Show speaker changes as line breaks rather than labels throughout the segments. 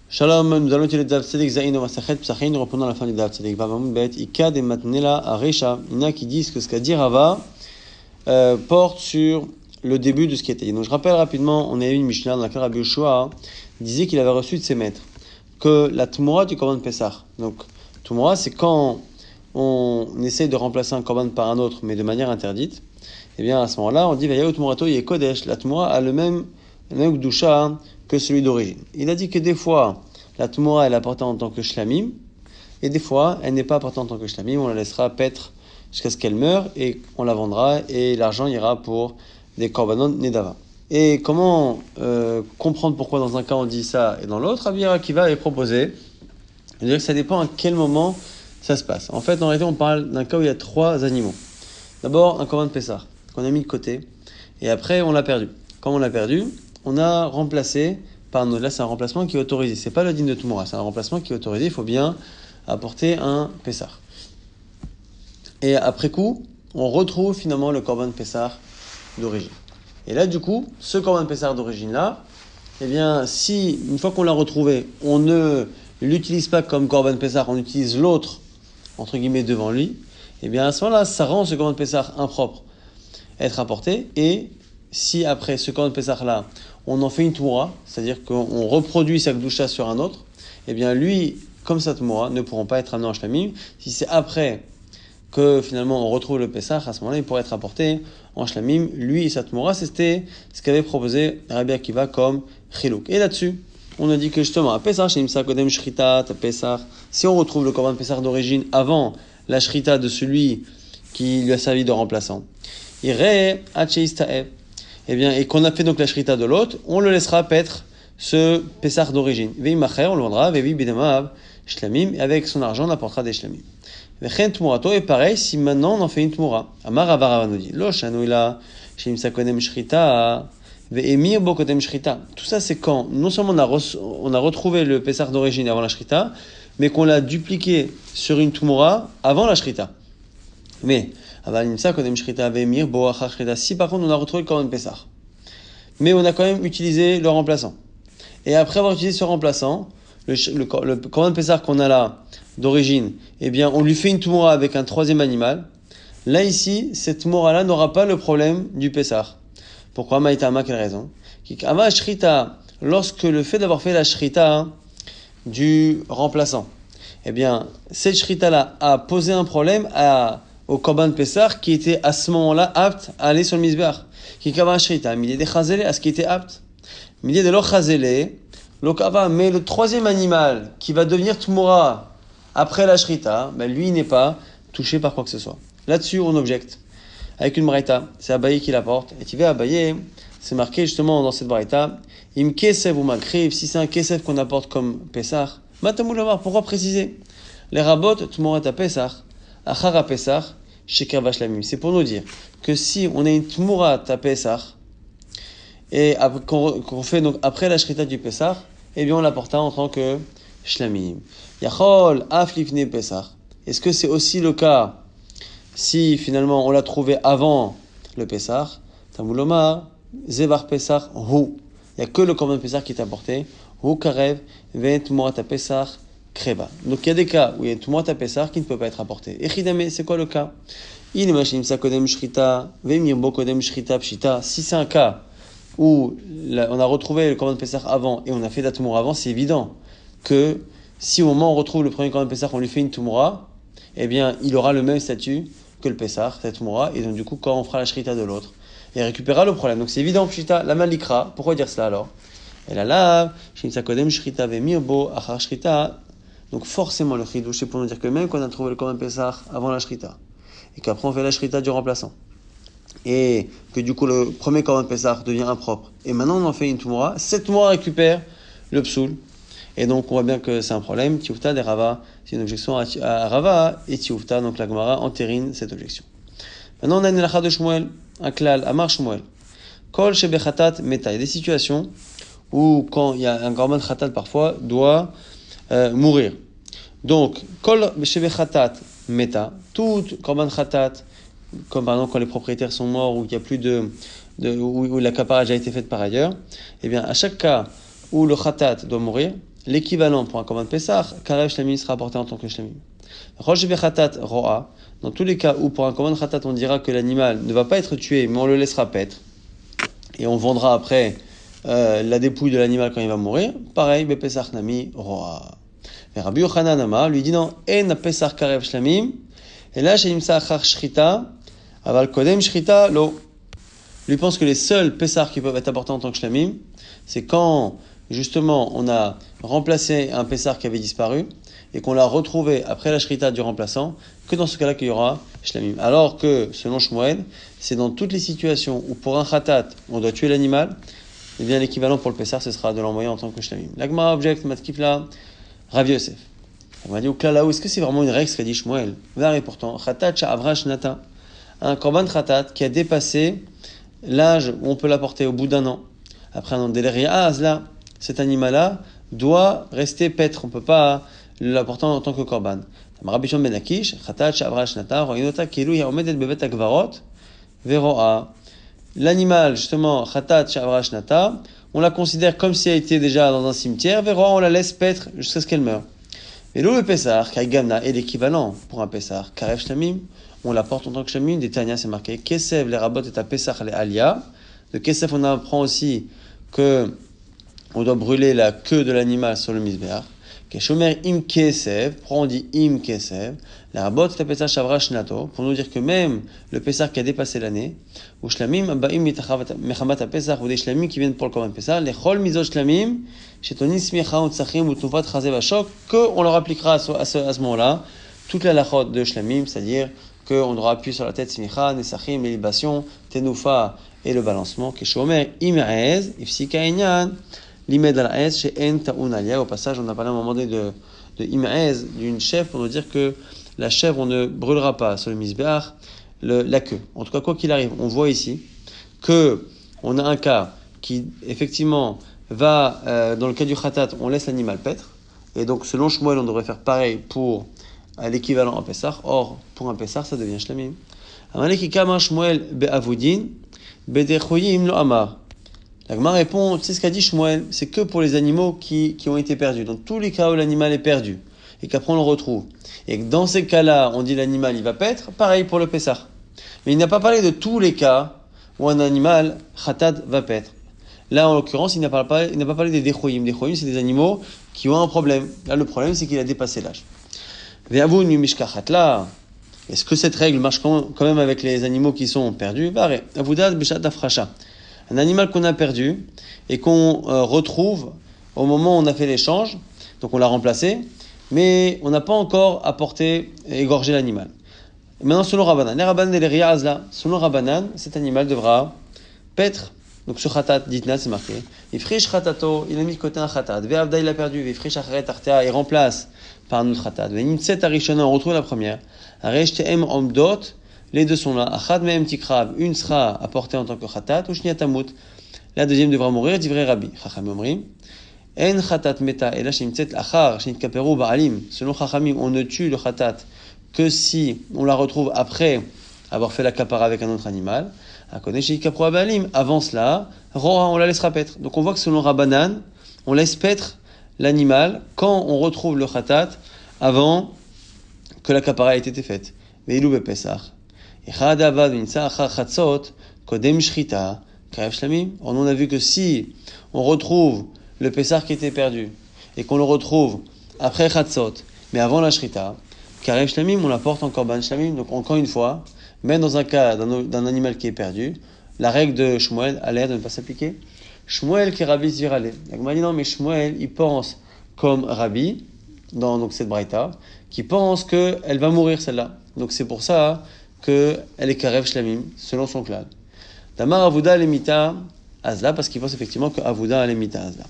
Shalom, nous allons utiliser Daf Tzedek Zayin au Masachet Psachin, nous reprenons à la fin du Daf Tzedek Vavamud Bet Ikad et Matnela Aresha. Il y en a qui disent que ce qu'a dit Rava porte sur le début de ce qui était dit. Donc je rappelle rapidement, on a eu une Mishnah dans laquelle Rabbi Yoshua disait qu'il avait reçu de ses maîtres que la Tmoura du Korban Pessah. Donc Tmoura, c'est quand on essaie de remplacer un Korban par un autre, mais de manière interdite. Et bien à ce moment-là, on dit Vayahu Tmourato Yeh Kodesh. La Tmoura a le même Gdusha que celui d'origine. Il a dit que des fois, la Tmoura elle est apportée en tant que shlamim, et des fois, elle n'est pas apportée en tant que shlamim, on la laissera paître jusqu'à ce qu'elle meure, et on la vendra, et l'argent ira pour des korbanot nedava. Et comment comprendre pourquoi dans un cas on dit ça et dans l'autre? Rabbi Akiva est proposé de dire que ça dépend à quel moment ça se passe. En fait, en réalité, on parle d'un cas où il y a trois animaux. D'abord, un korban Pessah, qu'on a mis de côté, et après, on l'a perdu. Quand on l'a perdu, on a remplacé par un autre. Là, c'est un remplacement qui est autorisé. C'est pas le din de Tmoura, c'est un remplacement qui est autorisé. Il faut bien apporter un Pessah. Et après coup, on retrouve finalement le Korban Pessah d'origine. Et là, du coup, ce Korban Pessah d'origine-là, eh bien, si, une fois qu'on l'a retrouvé, on ne l'utilise pas comme Korban Pessah, on utilise l'autre, entre guillemets, devant lui, eh bien, à ce moment-là, ça rend ce Korban Pessah impropre être apporté. Et si après ce Korban Pessah-là, on en fait une Tmoura, c'est-à-dire qu'on reproduit sa Gdusha sur un autre, eh bien lui, comme sa Tmoura, ne pourront pas être amenés en Shlamim. Si c'est après que finalement on retrouve le Pessah, à ce moment-là, il pourrait être apporté en Shlamim. Lui et sa Tmoura, c'était ce qu'avait proposé Rabbi Akiva comme Chilouk. Et là-dessus, on a dit que justement, à Pessah, chez Imsa Kodem Shrita, à Pessah, si on retrouve le Korban Pessah d'origine avant la Shrita de celui qui lui a servi de remplaçant, Iré Hacheista'ev, eh bien, et qu'on a fait donc la shrita de l'autre, on le laissera paître ce Pessah d'origine. Veimacher, on le vendra, Vevi bidamav, shlamim, et avec son argent, on apportera des shlamim. Vechen tmourato, et pareil, si maintenant on en fait une tmoura. Amar Avarava nous dit, Lo shanouila, shim sakonem shrita, ve'emir bokotem shrita. Tout ça, c'est quand, non seulement on a retrouvé le Pessah d'origine avant la shrita, mais qu'on l'a dupliqué sur une tmoura avant la shrita. Mais, si par contre on a retrouvé le Korban Pessah, mais on a quand même utilisé le remplaçant, et après avoir utilisé ce remplaçant, le Korban Pessah qu'on a là d'origine, eh bien on lui fait une Tmoura avec un troisième animal. Là ici, cette Tmoura là n'aura pas le problème du Pessah. Pourquoi? Maïtama, quelle raison? Lorsque le fait d'avoir fait la shrita du remplaçant, eh bien cette shrita là a posé un problème au Korban Pessah qui était à ce moment-là apte à aller sur le Mizbeach. Qui kava shrita, milieu de chazele, à ce qui était apte. Milieu de lo chazele, lo kava, mais le troisième animal qui va devenir Tmoura après la shrita, ben lui n'est pas touché par quoi que ce soit. Là-dessus, on objecte. Avec une braïta, c'est Abaye qui l'apporte. Et tu vas Abaye, c'est marqué justement dans cette braïta, im kesev ou makriv, si c'est un kesev qu'on apporte comme Pessah, matamou lamar, pourquoi préciser? Les rabot, Tmoura ta Pessah, Achara Pessah, Sheker Vashlamim. C'est pour nous dire que si on a une Tmoura ta Pessah, et qu'on fait donc après la Shrita du Pessah, eh bien on l'apporta en tant que Shlamim. Yachol Aflifne Pessah. Est-ce que c'est aussi le cas si finalement on l'a trouvé avant le Pessah? Tamuloma, Zevar Pessah, Hu. Il n'y a que le Korban Pessah qui est apporté. Hu Karev, Ven Tmoura ta Pessah. Kreba. Donc il y a des cas où il y a une Tmoura ta Pessah qui ne peut pas être apportée. Et Chidame, c'est quoi le cas? Il imagine sa kodem shrita, vemirbo kodem shrita pshita. Si c'est un cas où on a retrouvé le Korban Pessah avant et on a fait la Tmoura avant, c'est évident que si au moment où on retrouve le premier Korban Pessah, on lui fait une Tmoura, eh bien il aura le même statut que le Pessah, cette Tmoura, et donc du coup quand on fera la shrita de l'autre, il récupérera le problème. Donc c'est évident, pshita, la malikra. Pourquoi dire cela alors? Et la lave, shin sa kodem shrita vemirbo achar shrita. Donc forcément le chidouche c'est pour nous dire que même quand on a trouvé le Korban Pessah avant la shrita, et qu'après on fait la shrita du remplaçant, et que du coup le premier Korban Pessah devient impropre, et maintenant on en fait une Tmoura, cette Tmoura récupère le psoul, et donc on voit bien que c'est un problème. Tioufta des Rava, c'est une objection à Rava, et Tioufta, donc la Gemara entérine cette objection. Maintenant on a une lacha de Shmuel, un klal, Amar Shmuel, Kol shebechatat meta. Il y a des situations où quand il y a un Korban Chatat parfois doit mourir. Donc, kol shebechatat meta, tout korban chatat, comme par exemple quand les propriétaires sont morts ou qu'il n'y a plus où la capara a déjà été faite par ailleurs, eh bien à chaque cas où le chatat doit mourir, l'équivalent pour un korban Pessah, Karev Shlamim sera apporté en tant que Shlamim. Rosh Bechatat Ro'a, dans tous les cas où pour un korban Khatat on dira que l'animal ne va pas être tué, mais on le laissera paître, et on vendra après la dépouille de l'animal quand il va mourir, pareil, Bepesach Nami Ro'a. Et Rabbi Yochanan Amar lui dit non, En Pesach Karev Shlamim, et là chez Nimsa Achar Shrita, Aval Kodem Shrita Lo. Lui pense que les seuls Pessach qui peuvent être apportés en tant que Shlamim, c'est quand justement on a remplacé un Pessach qui avait disparu et qu'on l'a retrouvé après la Shrita du remplaçant, que dans ce cas-là qu'il y aura Shlamim. Alors que, selon Shmuel, c'est dans toutes les situations où pour un Khatat, on doit tuer l'animal, eh bien l'équivalent pour le Pessah, ce sera de l'envoyer en tant que Shlamim. L'Agma object, Matkifla, Rav Yosef. On m'a dit, est-ce que c'est vraiment une règle, ce qu'a dit Shmuel? Et pourtant, Khatat Sha'avra Shnata, un Korban Khatat qui a dépassé l'âge où on peut l'apporter au bout d'un an. Après un an de délai, là, cet animal-là doit rester paître. On ne peut pas l'apporter en tant que Korban. Rabbi Shimon ben Akish, Khatat Sha'avra Shnata, Roinota Kilu Yaomedet Bebet Akvarot, Veroa. L'animal, justement, Khatat Sha'avra Shnata, on la considère comme si elle était déjà dans un cimetière, Veroa, on la laisse paître jusqu'à ce qu'elle meure. Et l'eau, le Pessah, Kaigamna, est l'équivalent pour un Pessah. Karev Shlamim, on l'apporte en tant que Shlamim. Des Tanya, c'est marqué Kesev, les Rabot et à Pessah, les Alia. De Kesev, on apprend aussi que on doit brûler la queue de l'animal sur le Mizbeach. Keshomer im Kesev, pourquoi on dit im Kesev? Les Rabot et à Pessah, Shavra Shnato, pour nous dire que même le Pessah qui a dépassé l'année, ou Shlamim, Baim Mechamat à Pessah, ou des Shlamim qui viennent pour le Korban Pessah, les Chol Mizot Shlamim, Shetonis Smicha ou Tsachim ou Tnufat Chazev Ashok, qu'on leur appliquera à ce moment-là toute la lachot de Shlamim, c'est-à-dire qu'on aura appuyé sur la tête Smicha, Nesachim, les libations, Tenufa et le balancement. Keshomer Imerez, Ifsika Enyan, Limed al-Aez, chez En Ta'un Alia. Au passage, on a parlé à un moment donné de Imerez, d'une chèvre, pour nous dire que la chèvre, on ne brûlera pas sur le Mizbeach la queue. En tout cas, quoi qu'il arrive, on voit ici que on a un cas qui, effectivement, va, dans le cas du Khatat, on laisse l'animal paître. Et donc, selon Shmuel, on devrait faire pareil pour l'équivalent en Pessah. Or, pour un Pessah, ça devient Shlamim. Amaleki kama Shmuel be'avoudin, be'dechoyim lo amar. La Gemara répond, tu sais ce qu'a dit Shmuel, c'est que pour les animaux qui ont été perdus. Dans tous les cas où l'animal est perdu, et qu'après on le retrouve. Et que dans ces cas-là, on dit l'animal, il va paître, pareil pour le Pessah. Mais il n'a pas parlé de tous les cas où un animal, Khatat, va paître. Là, en l'occurrence, il n'a pas parlé des Dechoyim. Des Dechoyim, c'est des animaux qui ont un problème. Là, le problème, c'est qu'il a dépassé l'âge. Est-ce que cette règle marche quand même avec les animaux qui sont perdus? Un animal qu'on a perdu et qu'on retrouve au moment où on a fait l'échange, donc on l'a remplacé, mais on n'a pas encore égorgé l'animal. Et maintenant, selon Rabbanan, selon Rabbanan, cet animal devra paître. Donc sur Khatat, Ditna, c'est marqué. Ifrish Khatato, il a mis de côté un Khatat. Ve'avda, il a perdu. Ifrish Acharet Artea, il remplace par un autre Khatat. Ve'nimtset Arishona, on retrouve la première. Aresh Te'em Omdot, les deux sont là. Achad Me'em Tikrav, une sera apportée en tant que Khatat, ou Shniatamut. La deuxième devra mourir, divrei Rabbi. Chacham Omrim. En Khatat Meta, et là, Shimtset Achar, Shnitkaperu Ba'alim. Selon Chachamim, on ne tue le Khatat que si on la retrouve après avoir fait la kapara avec un autre animal. Avant cela, on la laissera paître. Donc on voit que selon Rabbanan, on laisse paître l'animal quand on retrouve le Khatat avant que la kapara ait été faite. On a vu que si on retrouve le Pessah qui était perdu et qu'on le retrouve après Chatzot, mais avant la Shrita, Karev Shlamim, on la porte en Korban Shlamim. Donc encore une fois, même dans un cas d'un animal qui est perdu, la règle de Shmuel a l'air de ne pas s'appliquer. Shmuel qui est Rabbi Zvirale. Il m'a dit non, mais Shmuel, il pense comme Rabbi, dans donc, cette braïta, qui pense qu'elle va mourir celle-là. Donc c'est pour ça qu'elle est Karev Shlamim, selon son clan. Damar Avuda Lemita Azla, parce qu'il pense effectivement que Avuda Lemita Azla.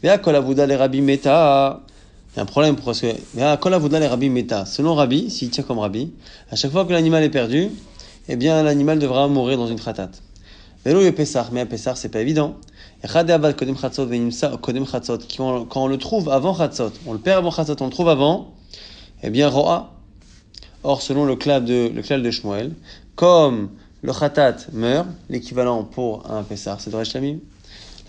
Vea Kol Avuda le Rabbi Meta. Il y a un problème parce que Kol Avuda le Rabbi Meta. Selon Rabbi, s'il tient comme Rabbi, à chaque fois que l'animal est perdu, eh bien l'animal devra mourir dans une Khatat. Velo et Pessah, mais à Pessah c'est pas évident. Quand on le trouve avant Chatzot, on le perd avant Chatzot, on le trouve avant, eh bien Ro'a. Or selon le klal de Shmuel, comme le Khatat meurt, l'équivalent pour un Pessah, c'est de Resh Shlamim.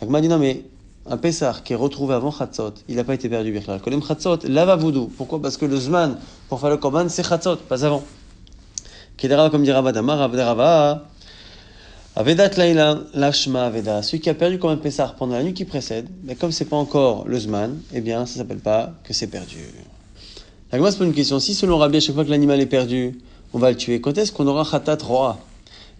Donc m'a dit non mais un Pessah qui est retrouvé avant Chatzot, il n'a pas été perdu, Birklal. Kodem Chatzot, lava voodoo. Pourquoi? Parce que le Zman, pour faire le Korban, c'est Chatzot, pas avant. Kedera, comme dit Rava Damar, Rava, Avedat Laila, Lashma Aveda. Celui qui a perdu comme un Pessah pendant la nuit qui précède, mais comme c'est pas encore le Zman, eh bien, ça s'appelle pas que c'est perdu. La Gemara se pose une question. Si selon Rabbi, à chaque fois que l'animal est perdu, on va le tuer, quand est-ce qu'on aura Khatat Roa?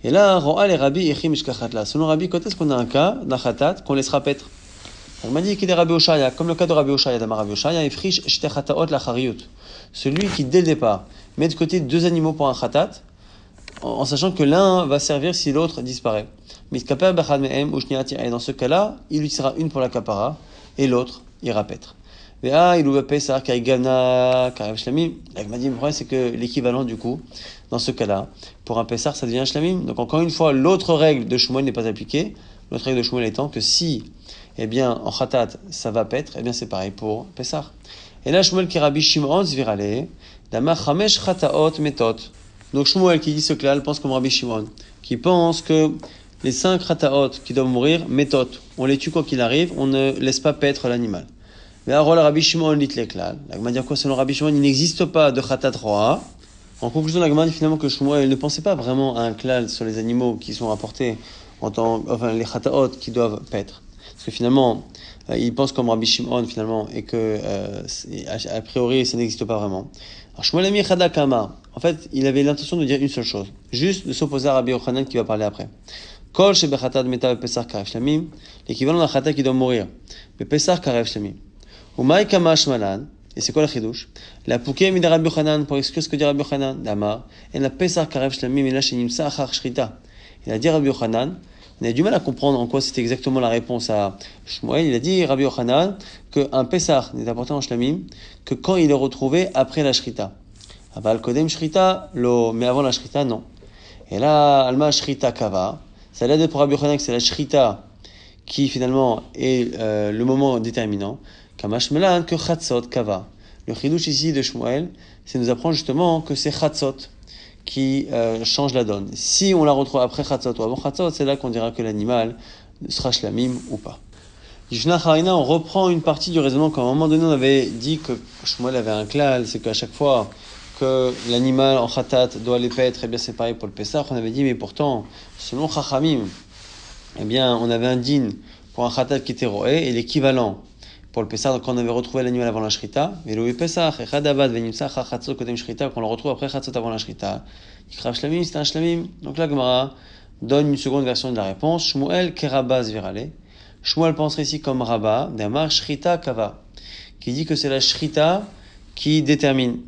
Et là, Roa, les Rabbi, Echim, Ishkachatla. Selon Rabbi, quand est-ce qu'on a un cas d'un Khatat qu'on laissera paître? On m'a dit qu'il est Rabbi Oshaya, comme le cas de Rabbi Oshaya, d'Amar Rabbi Oshaya, et friche Shtechataot la Chariyut. Celui qui, dès le départ, met de côté 2 animaux pour un Khatat, en sachant que l'un va servir si l'autre disparaît. Mais dans ce cas-là, il utilisera une pour la kapara et l'autre ira paître. Mais il ouvre Pessah, Kaigana, Karev Shlamim. La Gemara dit, le problème, c'est que l'équivalent, du coup, dans ce cas-là, pour un Pessah, ça devient un Shlamim. Donc, encore une fois, l'autre règle de Shmuel n'est pas appliquée. L'autre règle de Shmuel étant que si, eh bien, en Khatat, ça va paître, eh bien, c'est pareil pour Pessah. Et là, Shmuel qui Rabbi Shimon Zvirale, Dama Chamesh Chataot Metot. Donc, Shmuel qui dit ce klal pense comme Rabbi Shimon, qui pense que les 5 Chataot qui doivent mourir, Metot, on les tue quoi qu'il arrive, on ne laisse pas paître l'animal. Mais alors, Rabbi Shimon lit les klal. La Gemara dit quoi? Selon Rabbi Shimon, il n'existe pas de Khatat Roa. En conclusion, la Gemara dit finalement que Shmuel ne pensait pas vraiment à un klal sur les animaux qui sont rapportés les Chataot qui doivent paître. Parce que finalement, il pense comme Rabbi Shimon finalement, et que a priori ça n'existe pas vraiment. Alors Shmuel a mis Chadakama. En fait, il avait l'intention de dire une seule chose, juste de s'opposer à Rabbi Yochanan qui va parler après. Kol shebechatat meta bepesach karev shlamim, l'équivalent d'un Khatat qui doit mourir. Bepesach karev shlamim. Umay kama shmalan. Et c'est quoi le chidouche? La pouké mi de Rabbi Yochanan, pour expliquer ce que dit Rabbi Yochanan, Damar, et la pesach karev shlamim, et là shenimsa achar shrita. Il a dit Rabbi Yochanan, on a du mal à comprendre en quoi c'était exactement la réponse à Shmuel. Il a dit, Rabbi Yochanan, qu'un Pessah n'est apporté en Shlamim que quand il est retrouvé après la Shrita. Aval Kodem Shrita, mais avant la Shrita, non. Et là, Alma Shrita Kava, ça l'aide pour Rabbi Yochanan que c'est la Shrita qui finalement est le moment déterminant. Kamash Melan, que Chatzot Kava. Le chidouche ici de Shmuel, c'est nous apprendre justement que c'est Chatzot qui change la donne. Si on la retrouve après Chatzot ou avant Chatzot, c'est là qu'on dira que l'animal sera shlamim ou pas. Yishna Harina, on reprend une partie du raisonnement qu'à un moment donné on avait dit que Shmuel avait un klal, c'est qu'à chaque fois que l'animal en Khatat doit les paître, eh bien c'est pareil pour le Pessah. On avait dit, mais pourtant, selon Chachamim, eh bien on avait un din pour un Khatat qui était roé et l'équivalent pour le Pessah, donc quand on avait retrouvé l'animal avant la Shrita, mais le Pessah, Echadavad, Venimsa, Chatzot, Kodem Shrita, qu'on le retrouve après Chatzot avant la Shrita, Yikrav Shlamim, c'est un Shlamim. Donc la Gemara donne une seconde version de la réponse. Shmuel Kerabaz Virale. Shmuel penserait ici comme Rabba, d'Amar Shrita Kava, qui dit que c'est la Shrita qui détermine.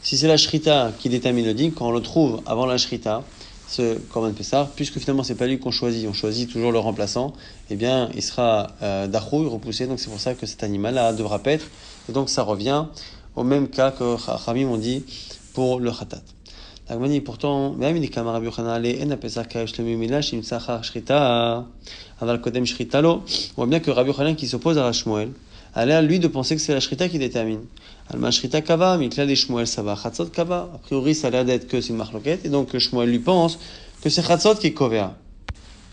Si c'est la Shrita qui détermine le din, quand on le trouve avant la Shrita, ce Korban Pessah, puisque finalement c'est pas lui qu'on choisit, on choisit toujours le remplaçant, eh bien il sera dachouille, repoussé, donc c'est pour ça que cet animal-là devra paître, et donc ça revient au même cas que Chachamim ont dit pour le Khatat. La Gemara dit pourtant, même il dit qu'Amar Rabbi Yochanan en Pessah karev shlamim ila shimtsa achar shrita aval kodem shrita lo. On voit bien que Rabbi Yochanan qui s'oppose à Shmuel a l'air lui de penser que c'est la shrita qui détermine. Alma shrita kava, mais là les Shmuel ça va chatzot kava. A priori ça a l'air d'être que c'est une marloquette, et donc Shmuel lui pense que c'est chatzot qui est kovea.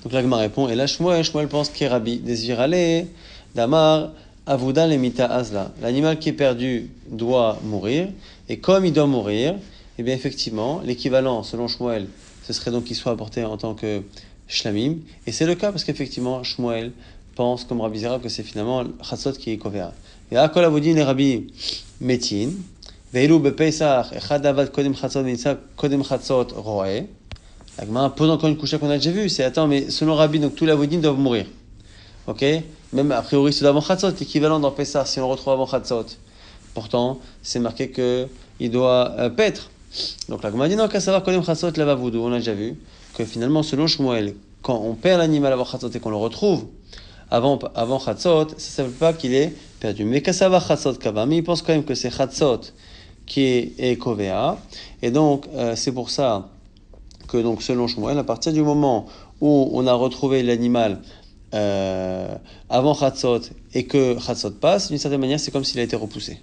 Donc la Gemara répond, et là Shmuel pense qu'il est Rabbi desvirale damar avuda lemita azla. L'animal qui est perdu doit mourir, et comme il doit mourir, eh bien effectivement, l'équivalent selon Shmuel, ce serait donc qu'il soit apporté en tant que shlamim, et c'est le cas parce qu'effectivement Shmuel pense comme Rabbi Zera que c'est finalement chatzot qui est kovea. Et à kol avodin les Rabbi metin, veilu bepesach echad avad kodem chatzot v'nitza kodem chatzot roe. La Gemara pose encore une couche qu'on a déjà vue, c'est attends, mais selon Rabbi, donc tous les avodin doivent mourir. Ok? Même a priori c'est avant chatzot, l'équivalent dans Pessah si on le retrouve avant chatzot. Pourtant, c'est marqué que il doit paître. Donc la Gemara dit non, qu'à savoir Kodem Chatzot lava voodoo, on a déjà vu que finalement selon Shmuel, quand on perd l'animal avant Chatzot et qu'on le retrouve avant Chatzot, ça ne veut pas qu'il est perdu. Mais qu'à savoir Chatzot Kava, mais il pense quand même que c'est Chatzot qui est Kovea, et donc c'est pour ça que donc selon Shmuel, à partir du moment où on a retrouvé l'animal avant Chatzot et que Chatzot passe, d'une certaine manière c'est comme s'il a été repoussé.